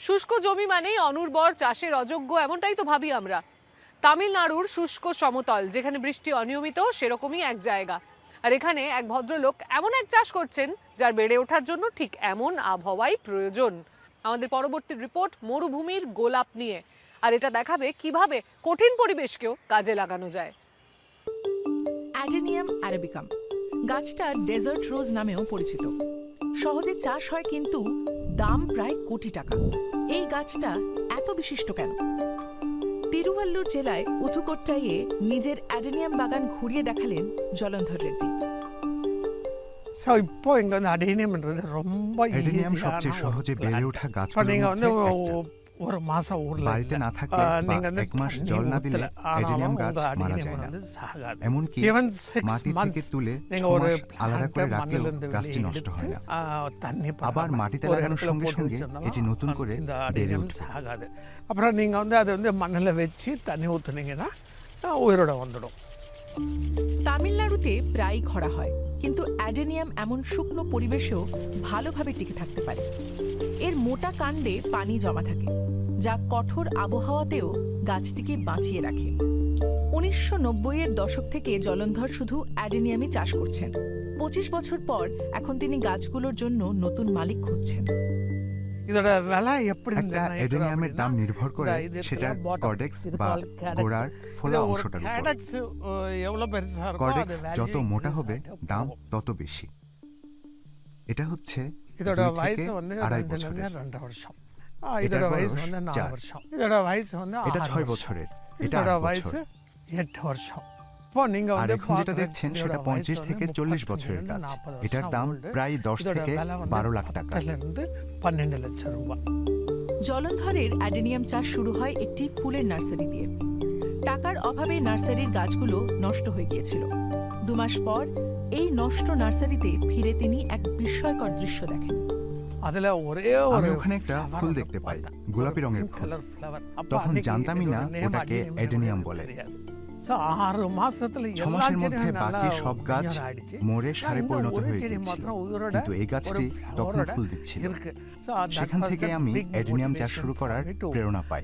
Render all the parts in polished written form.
শুষ্ক জমি মানেই অনুর্বর, চাষের অযোগ্য, এমনটাই তো ভাবি আমরা। তামিলনাড়ুর শুষ্ক সমতল, যেখানে বৃষ্টি অনিয়মিত, সেরকমই এক জায়গা। আর এখানে এক ভদ্রলোক এমন এক চাষ করছেন যার বেড়ে ওঠার জন্য ঠিক এমন আবহাওয়াই প্রয়োজন। আমাদের পরবর্তী রিপোর্ট মরুভূমির গোলাপ নিয়ে, আর এটা দেখাবে কিভাবে কঠিন পরিবেশকেও কাজে লাগানো যায়। অ্যাডেনিয়াম অ্যারাবিকাম গাছটা ডেজার্ট রোজ নামেও পরিচিত। সহজে চাষ হয়, কিন্তু দাম প্রায় কোটি টাকা। এই গাছটা এত বিশিষ্ট কেন? তিরুভাল্লুর জেলায় উথুকোট্টাইয়ে নিজের অ্যাডেনিয়াম বাগান ঘুরিয়ে দেখালেন জলন্ধর রেড্ডি। অ্যাডেনিয়াম সবচেয়ে সহজে বেড়ে ওঠা গাছগুলোর মধ্যে একটা। বাড়িতে না থাকলে বা এক মাস জল না দিলে অ্যাডেনিয়াম গাছ মারা যায় না। এমনকি মাটি থেকে তুলে 6 মাস আলাদা করে রাখলেও গাছটি নষ্ট হয় না। আবার মাটিতে লাগানোর সঙ্গে সঙ্গে এটি নতুন করে বেড়ে ওঠে। তামিলনাড়ুতে প্রায় খরা হয়, কিন্তু অ্যাডেনিয়াম এমন শুকনো পরিবেশেও ভালোভাবে টিকে থাকতে পারে। এর মোটা কাণ্ডে পানি জমা থাকে, যা কঠোর আবহাওয়াতেও গাছটিকে বাঁচিয়ে রাখে। 1990-এর দশক থেকে জলন্ধর শুধু অ্যাডেনিয়ামই চাষ করছেন। 25 বছর পর এখন তিনি গাছগুলোর জন্য নতুন মালিক খুঁজছেন। একটা অ্যাডেনিয়ামের দাম নির্ভর করে সেটার কর্ডেক্স বা গোড়ার ফোলা অংশটার উপর। কর্ডেক্স যত মোটা হবে দাম তত বেশি। এটা হচ্ছে 2 থেকে 2.5 বছরের। এটার বয়স 4। এটা 6 বছরের, এটা 8 বছর। আর এখন যেটা দেখছেন সেটা 25 থেকে 40 বছরের গাছ। এটার দাম প্রায় 10 থেকে 12 লাখ টাকা। জলন্ধরের অ্যাডেনিয়াম চাষ শুরু হয় একটি ফুলের নার্সারি দিয়ে। টাকার অভাবে নার্সারির গাছগুলো নষ্ট হয়ে গিয়েছিল। 2 মাস পর এই নষ্ট নার্সারিতে ফিরে তিনি এক বিস্ময়কর দৃশ্য দেখেন। আমি ওখানে একটা ফুল দেখতে পাই, গোলাপি রঙের ফুল। তখন জানতামই না ওটাকে অ্যাডেনিয়াম বলে। 6 মাসের মধ্যে বাকি সব গাছ মরে সারে পরিণত হয়ে গিয়েছিল, কিন্তু এই গাছটি তখন ফুল দিচ্ছিল। সেখান থেকে আমি অ্যাডেনিয়াম চাষ শুরু করার প্রেরণা পাই।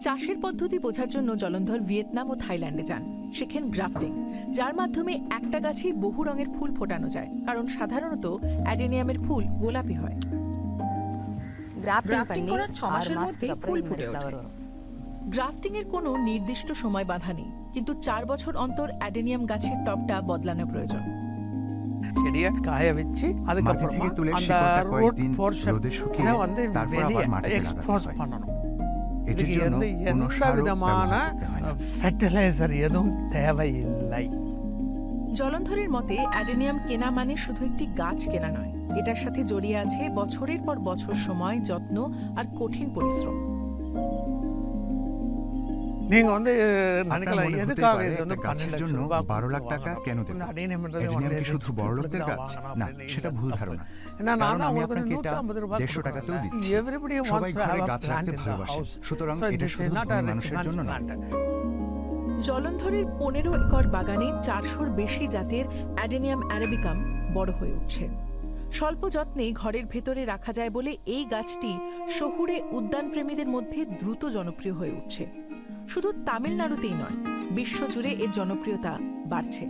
চাষের পদ্ধতি বোঝার জন্য জলন্ধর ভিয়েতনাম ও থাইল্যান্ডে যান। শেখেন গ্রাফটিং, যার মাধ্যমে একটা গাছেই বহু রঙের ফুল ফোটানো যায়, কারণ সাধারণত অ্যাডেনিয়ামের ফুল গোলাপি হয়। গ্রাফটিং করার 6 মাসের মধ্যেই ফুল ফুটে ওঠে। গ্রাফটিং এর কোনো নির্দিষ্ট সময় বাধা নেই, কিন্তু 4 বছর অন্তর অ্যাডেনিয়াম গাছের টবটা বদলানো প্রয়োজন। মাটি থেকে তুলে শিকড়টা কয়েকদিন রোদে শুকিয়ে তারপর আবার মাটিতে লাগাতে হয়। এটির জন্য কোনো সার ব্যবহার করতে হয় না। জলন্ধরের মতে অ্যাডেনিয়াম কেনা মানে শুধু একটি গাছ কেনা নয়, এটার সাথে জড়িয়ে আছে বছরের পর বছর সময়, যত্ন আর কঠিন পরিশ্রম। গাছের জন্য 12 লাখ টাকা কেন দেব? অ্যাডেনিয়াম কি শুধু বড় লোকদের গাছ? না, সেটা ভুল ধারণা। কারণ আমি আপনাকে এটা 150 টাকাতেও দিচ্ছি। সবাই ঘরে গাছ রাখতে ভালোবাসে, সুতরাং এটা শুধু ধনী মানুষের জন্য না। জলন্ধরের 15 একর বাগানে 400-র বেশি জাতের অ্যাডেনিয়াম অ্যারাবিকাম বড় হয়ে উঠছে। স্বল্প যত্নে ঘরের ভেতরে রাখা যায় বলে এই গাছটি শহুরে উদ্যানপ্রেমীদের মধ্যে দ্রুত জনপ্রিয় হয়ে উঠছে। শুধু তামিলনাড়ুতেই নয়, বিশ্বজুড়ে এর জনপ্রিয়তা বাড়ছে।